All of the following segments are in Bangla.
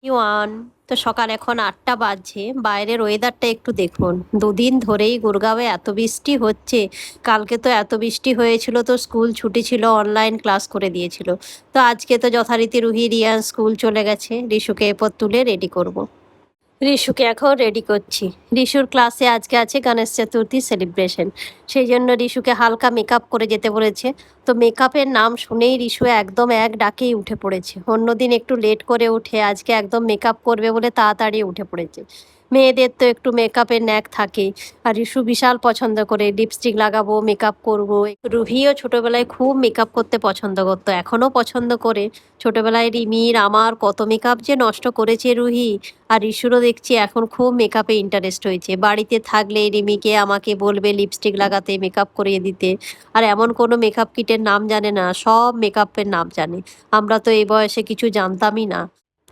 ওয়ান। তো সকাল এখন ৮টা বাজছে, বাইরের ওয়েদারটা একটু দেখুন। দুদিন ধরেই গুরগাঁওয়ে এত বৃষ্টি হচ্ছে। কালকে তো এত বৃষ্টি হয়েছিল, তো স্কুল ছুটি ছিল, অনলাইন ক্লাস করে দিয়েছিল। তো আজকে তো যথারীতি রুহি রিয়ান স্কুল চলে গেছে। রিশুকে এরপর তুলে রেডি করব। রিশুকে এখন রেডি করছি। রিশুর ক্লাসে আজকে আছে গণেশ চতুর্থী সেলিব্রেশন। সেই জন্য রিশুকে হালকা মেকআপ করে যেতে বলেছে। তো মেকআপের নাম শুনেই রিশু একদম এক ডাকেই উঠে পড়েছে। অন্যদিন একটু লেট করে উঠে আজকে একদম মেকআপ করবে বলে তাড়াতাড়ি উঠে পড়েছে। মেয়েদের তো একটু মেকআপের ন্যাক থাকেই। আর রিশু বিশাল পছন্দ করে লিপস্টিক লাগাবো, মেকআপ করব। রুহিও ছোটবেলায় খুব মেকআপ করতে পছন্দ করতো, এখনও পছন্দ করে। ছোটবেলায় রিমির আমার কত মেকআপ যে নষ্ট করেছে রুহি। আর রিশুরও দেখছি এখন খুব মেকআপে ইন্টারেস্ট হয়েছে। বাড়িতে থাকলে রিমিকে আমাকে বলবে লিপস্টিক লাগাতে, মেকআপ করিয়ে দিতে। আর এমন কোনো মেকআপ কিটের নাম জানে না, সব মেকআপের নাম জানে। আমরা তো এই বয়সে কিছু জানতামই না।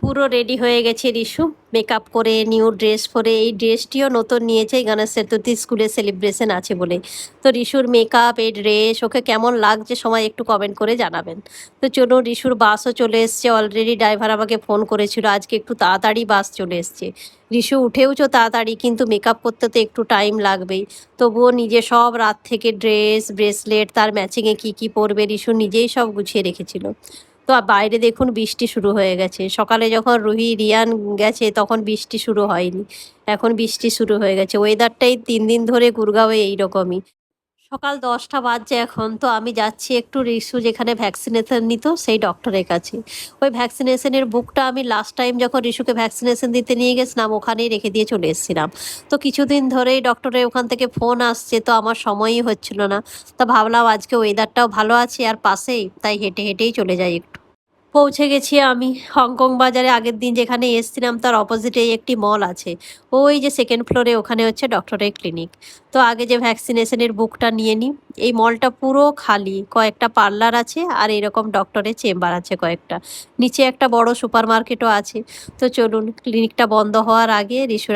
পুরো রেডি হয়ে গেছে রিশু, মেকআপ করে, নিউ ড্রেস পরে। এই ড্রেসটিও নতুন নিয়েছে গণেশ চতুর্থী স্কুলে সেলিব্রেশন আছে বলে। তো রিশুর মেকআপ, এই ড্রেস ওকে কেমন লাগছে সবাই একটু কমেন্ট করে জানাবেন। তো চলুন, রিশুর বাসও চলে এসছে অলরেডি। ড্রাইভার আমাকে ফোন করেছিল আজকে একটু তাড়াতাড়ি বাস চলে এসছে। রিশু উঠেওছো তাড়াতাড়ি, কিন্তু মেকআপ করতে তো একটু টাইম লাগবেই। তবুও নিজে সব রাত থেকে ড্রেস, ব্রেসলেট, তার ম্যাচিংয়ে কী কী পরবে রিশু নিজেই সব গুছিয়ে রেখেছিল। তো বাইরে দেখুন বৃষ্টি শুরু হয়ে গেছে। সকালে যখন রুহি রিয়ান গেছে তখন বৃষ্টি শুরু হয়নি, এখন বৃষ্টি শুরু হয়ে গেছে। ওয়েদারটাই 3 দিন ধরে গুরগাঁওয়ে এইরকমই। সকাল 10টা বাজছে এখন। তো আমি যাচ্ছি একটু রিশু যেখানে ভ্যাকসিনেশন নিত সেই ডক্টরের কাছে। ওই ভ্যাকসিনেশনের বুকটা আমি লাস্ট টাইম যখন রিশুকে ভ্যাকসিনেশন দিতে নিয়ে গেছিলাম ওখানেই রেখে দিয়ে চলে এসেছিলাম। তো কিছুদিন ধরেই ডক্টরের ওখান থেকে ফোন আসছে, তো আমার সময়ই হচ্ছিল না। তা ভাবলাম আজকে ওয়েদারটাও ভালো আছে আর পাশেই, তাই হেঁটে হেঁটেই চলে যাই একটু। পৌঁছে গেছি আমি হংকং বাজারে। আগের দিন যেখানে এসছিলাম তার অপোজিটেই একটি মল আছে। ওই যে সেকেন্ড ফ্লোরে, ওখানে হচ্ছে ডক্টরের ক্লিনিক। তো আগে যে ভ্যাকসিনেশনের বুকটা নিয়ে নিই। এই মলটা পুরো খালি, কয়েকটা পার্লার আছে আর এরকম ডক্টরের চেম্বার আছে কয়েকটা। নিচে একটা বড় সুপার মার্কেটও আছে। তো চলুন, ক্লিনিকটা বন্ধ হওয়ার আগে রিশুর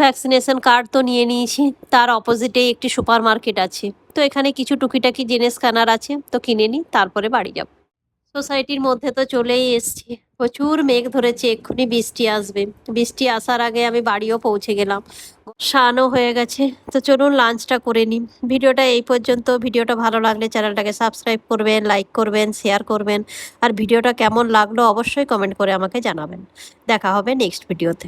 ভ্যাকসিনেশন কার্ড তো নিয়ে নিয়েছি। তার অপোজিটেই একটি সুপার মার্কেট আছে। তো এখানে কিছু টুকিটাকি জিনিস কেনার আছে, তো কিনে নিই, তারপরে বাড়ি যাব। সোসাইটির মধ্যে তো চলেই এসছি। প্রচুর মেঘ ধরেছে, এক্ষুনি বৃষ্টি আসবে। বৃষ্টি আসার আগে আমি বাড়িও পৌঁছে গেলাম। শানও হয়ে গেছে। তো চলুন লাঞ্চটা করে নিই। ভিডিওটা এই পর্যন্ত। ভিডিওটা ভালো লাগলে চ্যানেলটাকে সাবস্ক্রাইব করবেন, লাইক করবেন, শেয়ার করবেন। আর ভিডিওটা কেমন লাগলো অবশ্যই কমেন্ট করে আমাকে জানাবেন। দেখা হবে নেক্সট ভিডিওতে।